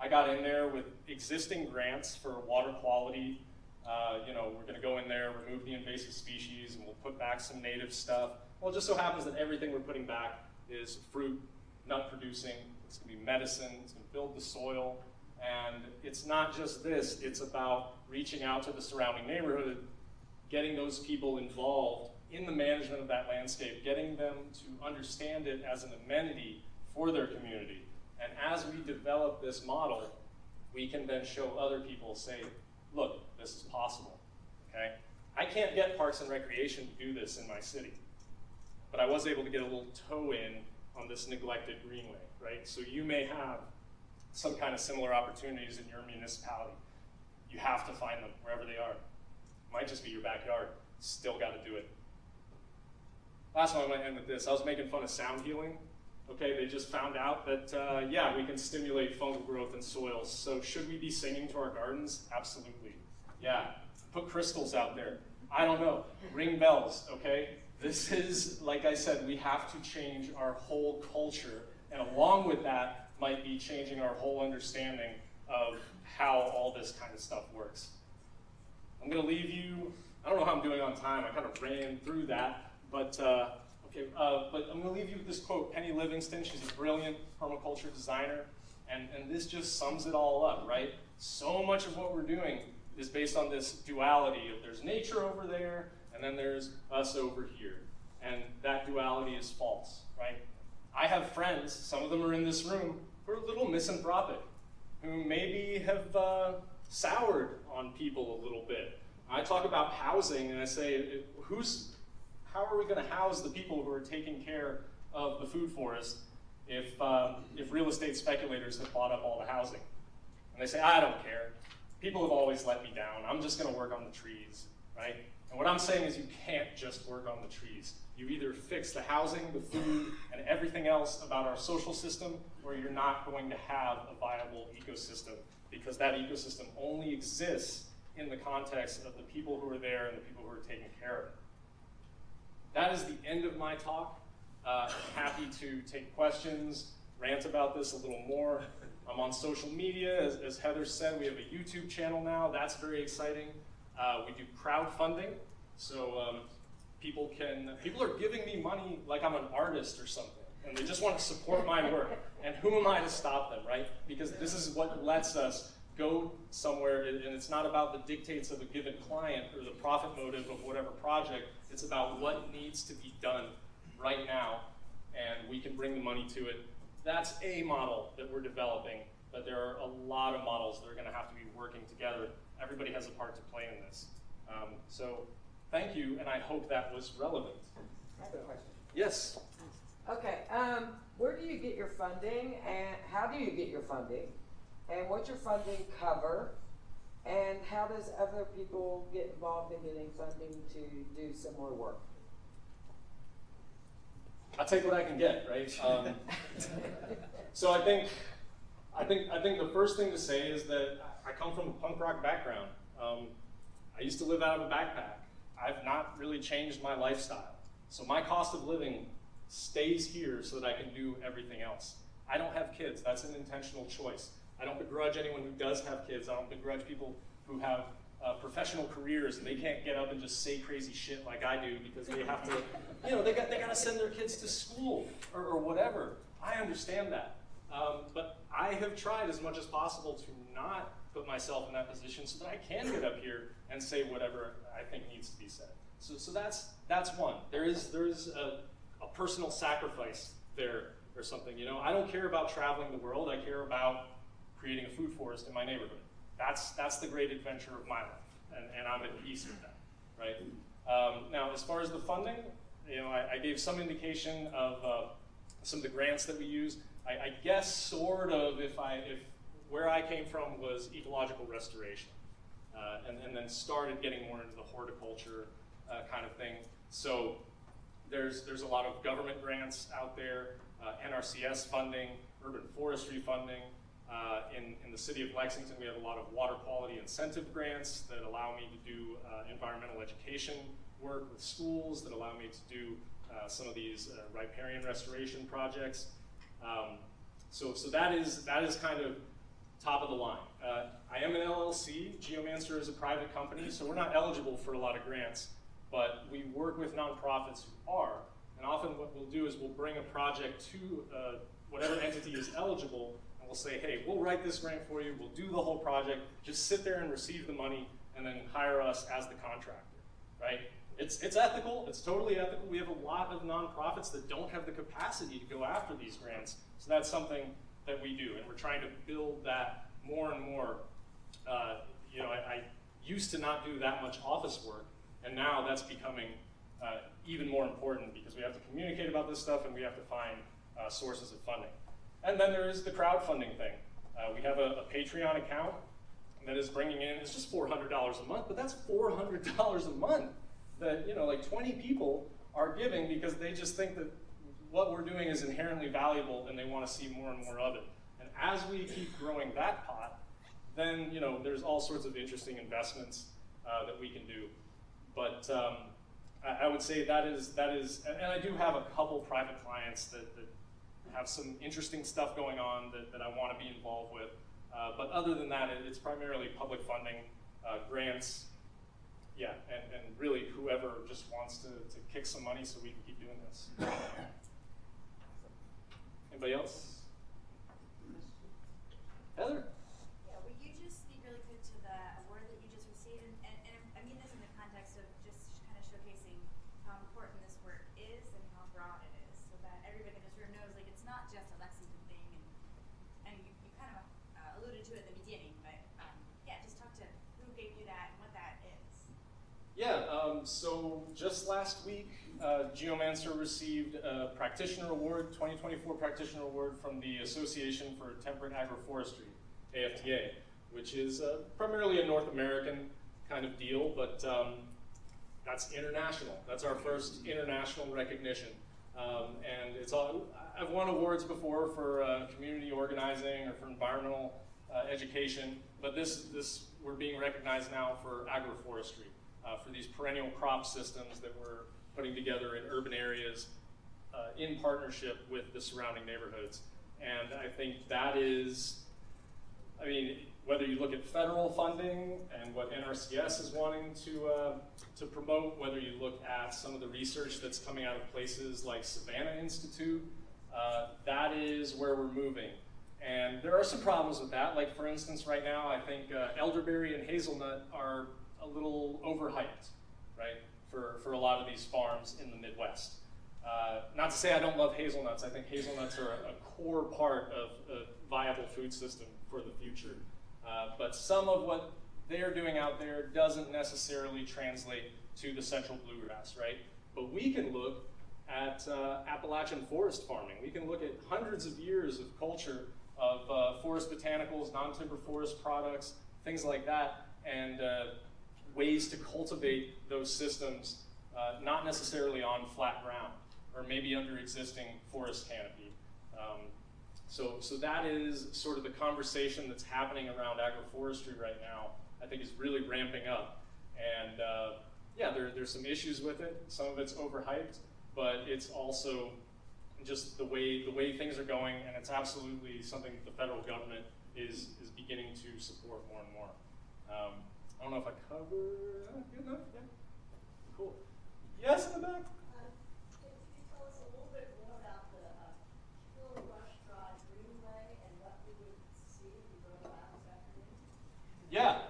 I got in there with existing grants for water quality. We're going to go in there, remove the invasive species, and we'll put back some native stuff. Well, it just so happens that everything we're putting back is fruit, nut producing. It's going to be medicine. It's going to build the soil. And it's not just this. It's about reaching out to the surrounding neighborhood, getting those people involved in the management of that landscape, getting them to understand it as an amenity for their community. And as we develop this model, we can then show other people, say, look, this is possible, okay? I can't get Parks and Recreation to do this in my city, but I was able to get a little toe in on this neglected greenway, right? So you may have some kind of similar opportunities in your municipality. You have to find them wherever they are. Might just be your backyard, still gotta do it. Last one, I might end with this. I was making fun of sound healing. Okay, they just found out that, yeah, we can stimulate fungal growth in soils. So should we be singing to our gardens? Absolutely. Yeah, put crystals out there. I don't know, ring bells, okay? This is, like I said, we have to change our whole culture. And along with that might be changing our whole understanding of how all this kind of stuff works. I'm gonna leave you, I don't know how I'm doing on time. I kind of ran through that, but but I'm going to leave you with this quote. Penny Livingston, she's a brilliant permaculture designer, and this just sums it all up, right? So much of what we're doing is based on this duality of there's nature over there, and then there's us over here. And that duality is false, right? I have friends, some of them are in this room, who are a little misanthropic, who maybe have soured on people a little bit. I talk about housing, and I say, how are we going to house the people who are taking care of the food forest if real estate speculators have bought up all the housing? And they say, I don't care. People have always let me down. I'm just going to work on the trees, right? And what I'm saying is you can't just work on the trees. You either fix the housing, the food, and everything else about our social system, or you're not going to have a viable ecosystem, because that ecosystem only exists in the context of the people who are there and the people who are taking care of it. That is the end of my talk. Happy to take questions, rant about this a little more. I'm on social media. As Heather said, we have a YouTube channel now. That's very exciting. We do crowdfunding. So people are giving me money like I'm an artist or something, and they just want to support my work. And who am I to stop them, right? Because this is what lets us go somewhere, and it's not about the dictates of a given client or the profit motive of whatever project. It's about what needs to be done right now, and we can bring the money to it. That's a model that we're developing, but there are a lot of models that are going to have to be working together. Everybody has a part to play in this. So thank you, and I hope that was relevant. I have a question. Yes? Okay, where do you get your funding, and how do you get your funding? And what's your funding cover? And how does other people get involved in getting funding to do similar work? I'll take what I can get, right? So I think the first thing to say is that I come from a punk rock background. I used to live out of a backpack. I've not really changed my lifestyle. So my cost of living stays here so that I can do everything else. I don't have kids. That's an intentional choice. I don't begrudge anyone who does have kids. I don't begrudge people who have professional careers and they can't get up and just say crazy shit like I do because they have to, they got to send their kids to school or whatever. I understand that. But I have tried as much as possible to not put myself in that position so that I can get up here and say whatever I think needs to be said. So that's one. There is a personal sacrifice there or something. I don't care about traveling the world. I care about creating a food forest in my neighborhood. That's the great adventure of my life, and I'm at peace with that, right? Now, as far as the funding, I gave some indication of some of the grants that we use. I guess sort of if where I came from was ecological restoration, and then started getting more into the horticulture kind of thing. So there's a lot of government grants out there, NRCS funding, urban forestry funding. In the city of Lexington, we have a lot of water quality incentive grants that allow me to do environmental education work with schools, that allow me to do some of these riparian restoration projects. So that is kind of top of the line. I am an LLC. Geomancer is a private company, so we're not eligible for a lot of grants, but we work with nonprofits who are, and often what we'll do is we'll bring a project to whatever entity is eligible, and we'll say, hey, we'll write this grant for you, we'll do the whole project, just sit there and receive the money, and then hire us as the contractor, right? It's ethical, it's totally ethical. We have a lot of nonprofits that don't have the capacity to go after these grants, so that's something that we do, and we're trying to build that more and more. You know, I used to not do that much office work, and now that's becoming even more important because we have to communicate about this stuff and we have to find sources of funding. And then there is the crowdfunding thing. We have a Patreon account that is bringing in, it's just $400 a month, but that's $400 a month that, you know, like 20 people are giving because they just think that what we're doing is inherently valuable and they want to see more and more of it. And as we keep growing that pot, then, you know, there's all sorts of interesting investments that we can do. But I would say that is, and I do have a couple private clients that have some interesting stuff going on that I want to be involved with. But other than that, it's primarily public funding, grants, yeah, and really whoever just wants to kick some money so we can keep doing this. Anybody else? Heather? Yeah, will you just speak really quick to the award that you just received? And I mean this in the context of just kind of showcasing how important this work is and how broad it is, so that everybody in this room knows, like, it's not just a Lexington thing. And you kind of alluded to it at the beginning, but yeah, just talk to who gave you that and what that is. Yeah, so just last week, Geomancer received a Practitioner Award, 2024 Practitioner Award from the Association for Temperate Agroforestry, AFTA, which is primarily a North American kind of deal, but that's international. That's our first international recognition. And it's all, I've won awards before for community organizing or for environmental education, but this we're being recognized now for agroforestry, for these perennial crop systems that we're putting together in urban areas in partnership with the surrounding neighborhoods. And I think that is, I mean, whether you look at federal funding and what NRCS is wanting to promote, whether you look at some of the research that's coming out of places like Savannah Institute, that is where we're moving. And there are some problems with that. Like, for instance, right now, I think elderberry and hazelnut are a little overhyped, right, for a lot of these farms in the Midwest. Not to say I don't love hazelnuts. I think hazelnuts are a core part of a viable food system for the future. But some of what they're doing out there doesn't necessarily translate to the central bluegrass, right? But we can look at Appalachian forest farming. We can look at hundreds of years of culture of forest botanicals, non-timber forest products, things like that, and ways to cultivate those systems, not necessarily on flat ground, or maybe under existing forest canopy. So that is sort of the conversation that's happening around agroforestry right now, I think is really ramping up. And yeah, there's some issues with it. Some of it's overhyped, but it's also just the way things are going, and it's absolutely something that the federal government is beginning to support more and more. I don't know if I covered that good enough. Yeah. Cool. Yes, in the back. Can you tell us a little bit more about the Kill Rush Drive Greenway and what we would see if we drove out this afternoon? Yeah.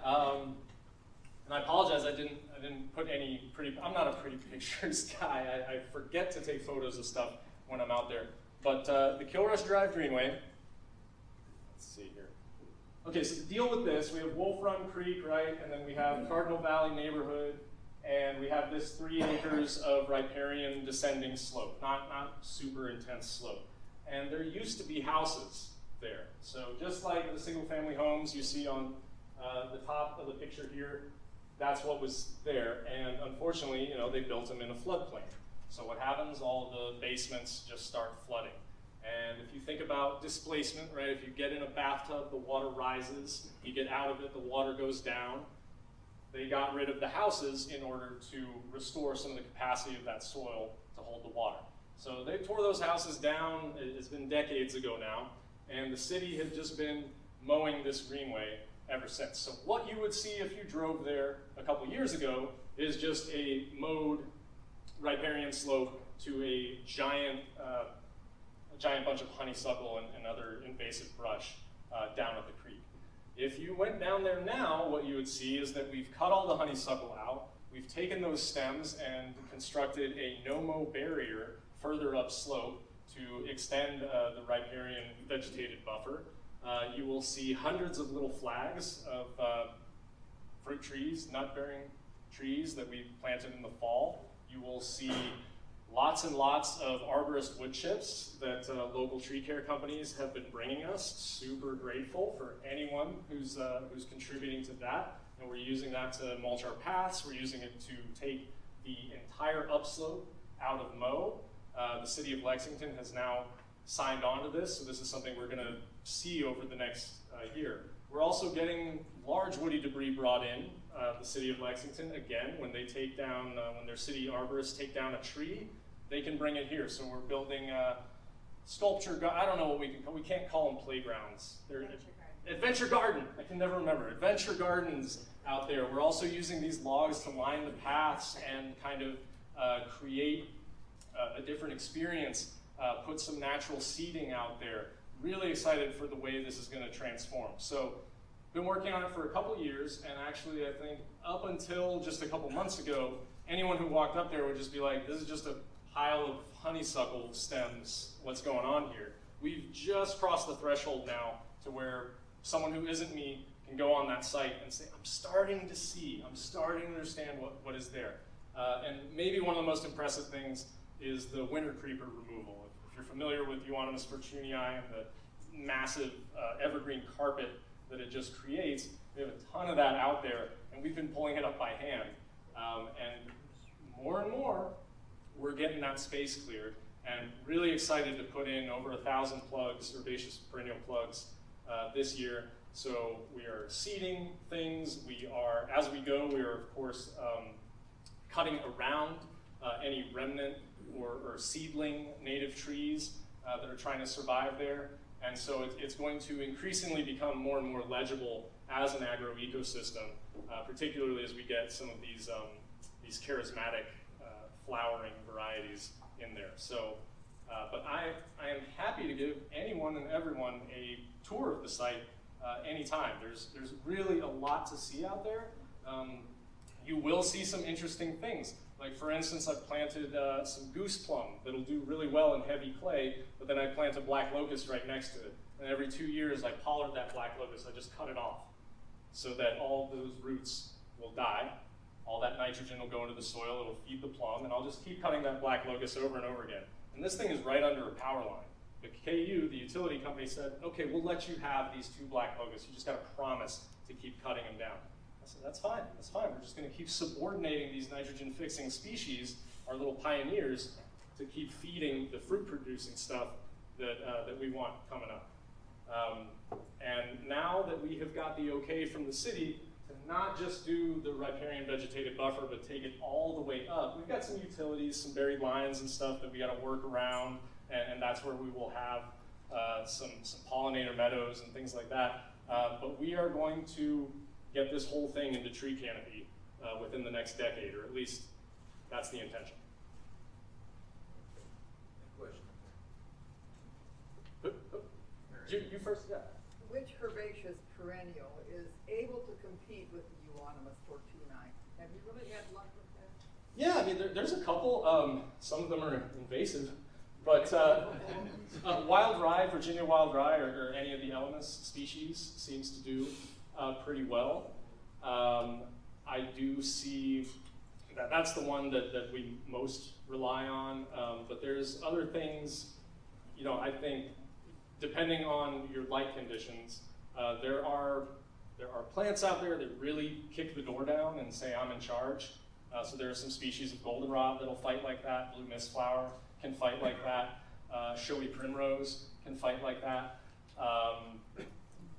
And I apologize. I didn't put any pretty. I'm not a pretty pictures guy. I forget to take photos of stuff when I'm out there. But the Kill Rush Drive Greenway. Let's see here. Okay, so to deal with this, we have Wolf Run Creek, right, and then we have Cardinal Valley neighborhood, and we have this 3 acres of riparian descending slope, not super intense slope. And there used to be houses there. So just like the single family homes you see on the top of the picture here, that's what was there. And unfortunately, you know, they built them in a floodplain. So what happens? All the basements just start flooding. And if you think about displacement, right, if you get in a bathtub, the water rises, you get out of it, the water goes down. They got rid of the houses in order to restore some of the capacity of that soil to hold the water. So they tore those houses down. It's been decades ago now, and the city had just been mowing this greenway ever since. So what you would see if you drove there a couple years ago is just a mowed riparian slope to a giant bunch of honeysuckle and other invasive brush down at the creek. If you went down there now, what you would see is that we've cut all the honeysuckle out, we've taken those stems and constructed a no-mow barrier further upslope to extend the riparian vegetated buffer. You will see hundreds of little flags of fruit trees, nut-bearing trees that we planted in the fall. You will see lots and lots of arborist wood chips that local tree care companies have been bringing us. Super grateful for anyone who's contributing to that. And we're using that to mulch our paths. We're using it to take the entire upslope out of mow. The city of Lexington has now signed on to this, so this is something we're going to see over the next year. We're also getting large woody debris brought in. The city of Lexington, again, when they take down, when their city arborists take down a tree, they can bring it here. So we're building sculpture, I don't know what we can call, we can't call them playgrounds. They're Adventure garden, I can never remember. Adventure gardens out there. We're also using these logs to line the paths and kind of create a different experience, put some natural seeding out there. Really excited for the way this is going to transform. So, been working on it for a couple years, and actually I think up until just a couple months ago, anyone who walked up there would just be like, this is just a pile of honeysuckle stems, what's going on here? We've just crossed the threshold now to where someone who isn't me can go on that site and say, I'm starting to see, I'm starting to understand what is there. And maybe one of the most impressive things is the winter creeper removal. If you're familiar with Euonymus fortunei and the massive evergreen carpet that it just creates, we have a ton of that out there, and we've been pulling it up by hand. And more, we're getting that space cleared, and really excited to put in over 1,000 plugs, herbaceous perennial plugs, this year. So we are seeding things. We are, as we go, we are of course cutting around any remnant or seedling native trees that are trying to survive there. And so it's going to increasingly become more and more legible as an agroecosystem, particularly as we get some of these charismatic flowering varieties in there. So, but I am happy to give anyone and everyone a tour of the site anytime. There's really a lot to see out there. You will see some interesting things. Like for instance, I've planted some goose plum that'll do really well in heavy clay, but then I plant a black locust right next to it. And every 2 years I pollard that black locust, I just cut it off so that all those roots will die. All that nitrogen will go into the soil, it'll feed the plum, and I'll just keep cutting that black locust over and over again. And this thing is right under a power line. The KU, the utility company, said, okay, we'll let you have these 2 black locusts, you just gotta promise to keep cutting them down. I said, that's fine, we're just gonna keep subordinating these nitrogen-fixing species, our little pioneers, to keep feeding the fruit-producing stuff that we want coming up. And now that we have got the okay from the city to not just do the riparian vegetated buffer, but take it all the way up, we've got some utilities, some buried lines and stuff that we gotta work around, and that's where we will have some pollinator meadows and things like that. But we are going to get this whole thing into tree canopy within the next decade, or at least that's the intention. Question. You first, yeah. Which herbaceous perennial is able to compete with the Euonymus fortunei? Have you really had luck with that? Yeah, I mean, there's a couple. Some of them are invasive, but wild rye, Virginia wild rye, or any of the Elemus species seems to do pretty well. I do see that's the one that we most rely on, but there's other things, you know, I think depending on your light conditions, there are plants out there that really kick the door down and say, I'm in charge. So there are some species of goldenrod that'll fight like that. Blue mistflower can fight like that. Showy primrose can fight like that.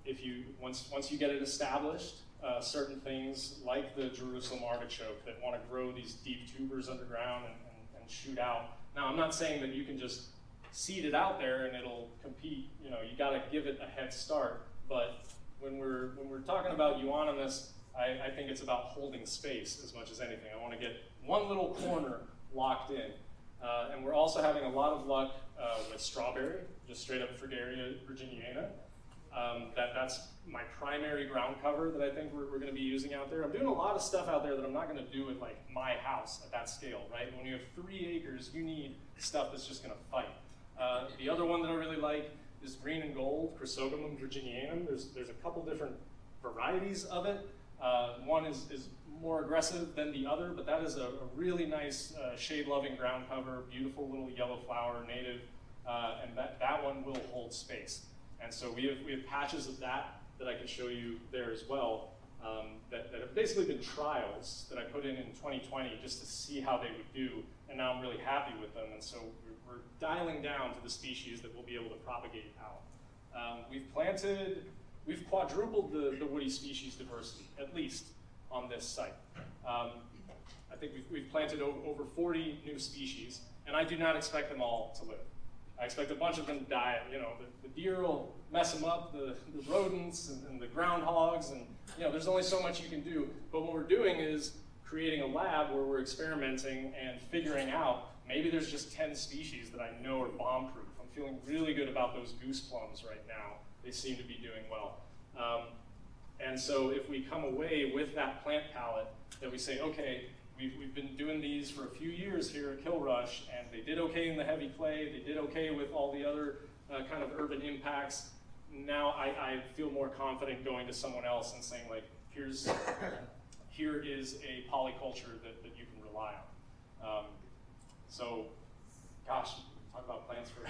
If you once you get it established, certain things like the Jerusalem artichoke that want to grow these deep tubers underground and shoot out. Now, I'm not saying that you can just seed it out there and it'll compete. You know, you got to give it a head start. But when we're talking about euonymus, I think it's about holding space as much as anything. I want to get one little corner locked in. And we're also having a lot of luck with strawberry, just straight up Fragaria virginiana. That's my primary ground cover that I think we're going to be using out there. I'm doing a lot of stuff out there that I'm not going to do at like my house at that scale, right? When you have 3 acres, you need stuff that's just going to fight. The other one that I really like is green and gold, Chrysogamum virginianum. There's a couple different varieties of it. One is more aggressive than the other, but that is a really nice shade-loving ground cover, beautiful little yellow flower, native, and that one will hold space. And so we have patches of that I can show you there as well, that have basically been trials that I put in 2020 just to see how they would do, and now I'm really happy with them. And so we're dialing down to the species that we'll be able to propagate out. We've quadrupled the woody species diversity, at least on this site. I think we've planted over 40 new species, and I do not expect them all to live. I expect a bunch of them to die. You know, the deer will mess them up, the rodents and the groundhogs, and you know, there's only so much you can do. But what we're doing is creating a lab where we're experimenting and figuring out, maybe there's just 10 species that I know are bomb-proof. I'm feeling really good about those goose plums right now. They seem to be doing well. And so if we come away with that plant palette that we say, okay, we've been doing these for a few years here at Kilrush, and they did okay in the heavy clay, they did okay with all the other kind of urban impacts. Now I feel more confident going to someone else and saying, like, here is a polyculture that you can rely on. So, gosh, talk about plants for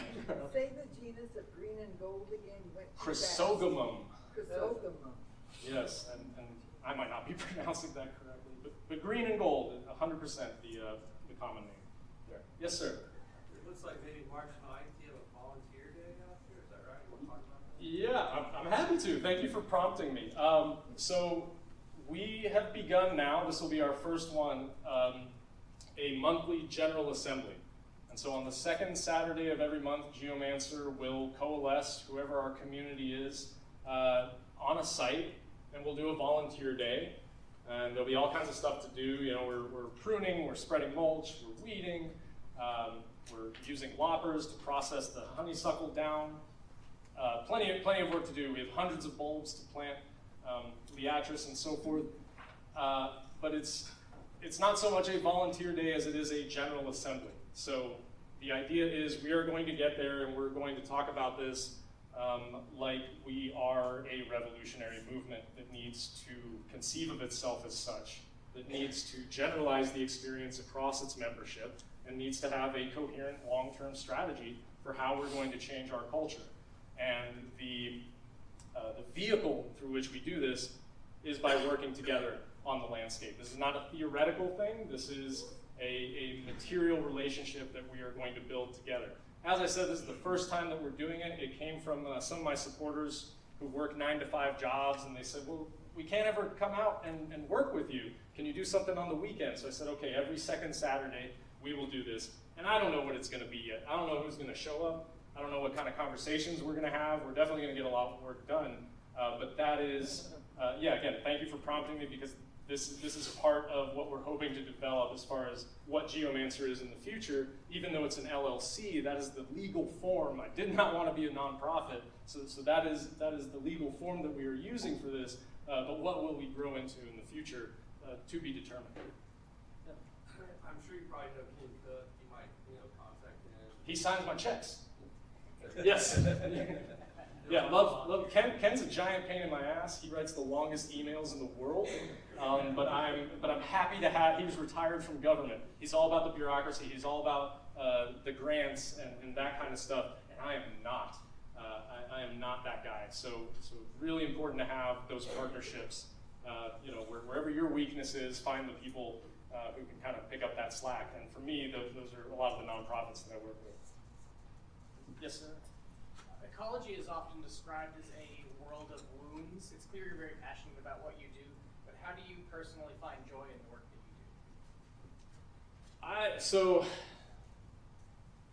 Say the genus of green and gold again. You went too fast. Chrysogamum. Chrysogamum. Yes, and I might not be pronouncing that correctly, but green and gold, 100% the common name there. Yes, sir. It looks like maybe March 9th, you have a volunteer day out there, is that right? You want to talk about that? Yeah, I'm happy to. Thank you for prompting me. So we have begun now, this will be our first one, a monthly General Assembly. And so on the second Saturday of every month, Geomancer will coalesce, whoever our community is, on a site, and we'll do a volunteer day. And there'll be all kinds of stuff to do. You know, we're pruning, we're spreading mulch, we're weeding, we're using loppers to process the honeysuckle down. Plenty of work to do. We have hundreds of bulbs to plant, Beatrice and so forth. But it's not so much a volunteer day as it is a general assembly. So the idea is we are going to get there and we're going to talk about this like we are a revolutionary movement that needs to conceive of itself as such, that needs to generalize the experience across its membership, and needs to have a coherent long-term strategy for how we're going to change our culture. And the vehicle through which we do this is by working together on the landscape. This is not a theoretical thing. This is a material relationship that we are going to build together. As I said, this is the first time that we're doing it. It came from some of my supporters who work 9-to-5 jobs, and they said, well, we can't ever come out and work with you. Can you do something on the weekend? So I said, okay, every second Saturday, we will do this. And I don't know what it's gonna be yet. I don't know who's gonna show up. I don't know what kind of conversations we're gonna have. We're definitely gonna get a lot of work done. But that is, yeah, again, thank you for prompting me, because this is part of what we're hoping to develop as far as what Geomancer is in the future. Even though it's an LLC, that is the legal form. I did not want to be a nonprofit, so that is the legal form that we are using for this. But what will we grow into in the future, to be determined. Yeah. I'm sure you probably know Ken Cook. You might, contact him. He signs my checks. Yes. Yeah, love. Ken's a giant pain in my ass. He writes the longest emails in the world. But I'm happy to have. He was retired from government. He's all about the bureaucracy. He's all about the grants and that kind of stuff. And I am not. I am not that guy. So really important to have those partnerships. Wherever your weakness is, find the people who can kind of pick up that slack. And for me, those are a lot of the nonprofits that I work with. Yes, sir. Ecology is often described as a world of wounds. It's clear you're very passionate about what you do, but how do you personally find joy in the work that you do?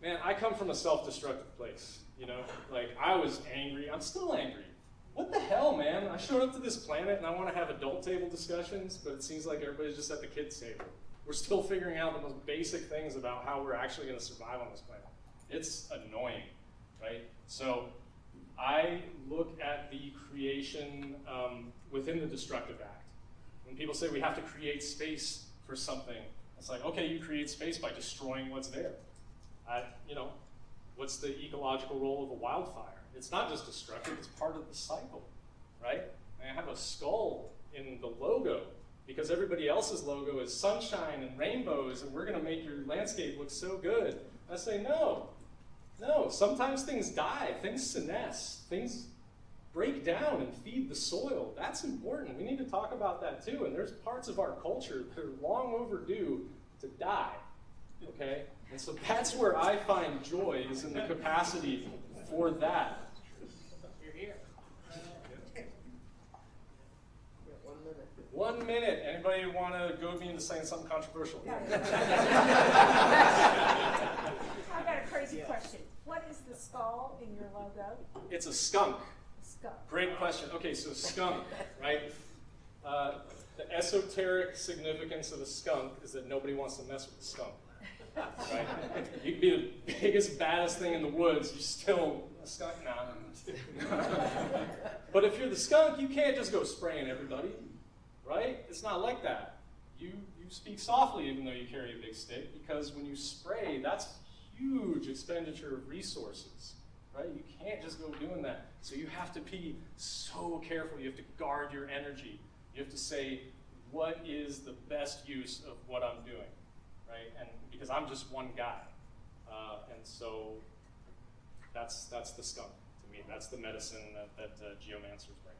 Man, I come from a self-destructive place, you know? Like, I was angry. I'm still angry. What the hell, man? I showed up to this planet and I want to have adult table discussions, but it seems like everybody's just at the kids' table. We're still figuring out the most basic things about how we're actually going to survive on this planet. It's annoying, right? So I look at the creation within the destructive act. When people say we have to create space for something, it's like, okay, you create space by destroying what's there. What's the ecological role of a wildfire? It's not just destructive, it's part of the cycle, right? And I have a skull in the logo because everybody else's logo is sunshine and rainbows and we're gonna make your landscape look so good. I say, no, sometimes things die, things senesce, things break down and feed the soil. That's important, we need to talk about that too. And there's parts of our culture that are long overdue to die, okay? And so that's where I find joy, is in the capacity for that. You're here. 1 minute. Anybody want to goad me into saying something controversial? I've got a crazy question. What is the skull in your logo? It's a skunk. Skunk. Great question. Okay, so skunk, right? The esoteric significance of a skunk is that nobody wants to mess with a skunk. Right? You can be the biggest, baddest thing in the woods, you're still a skunk. Nah. But if you're the skunk, you can't just go spraying everybody, right? It's not like that. You speak softly even though you carry a big stick, because when you spray, that's huge expenditure of resources, right? You can't just go doing that. So you have to be so careful. You have to guard your energy. You have to say, what is the best use of what I'm doing, right? And because I'm just one guy. And so that's the skunk to me. That's the medicine that Geomancers bring.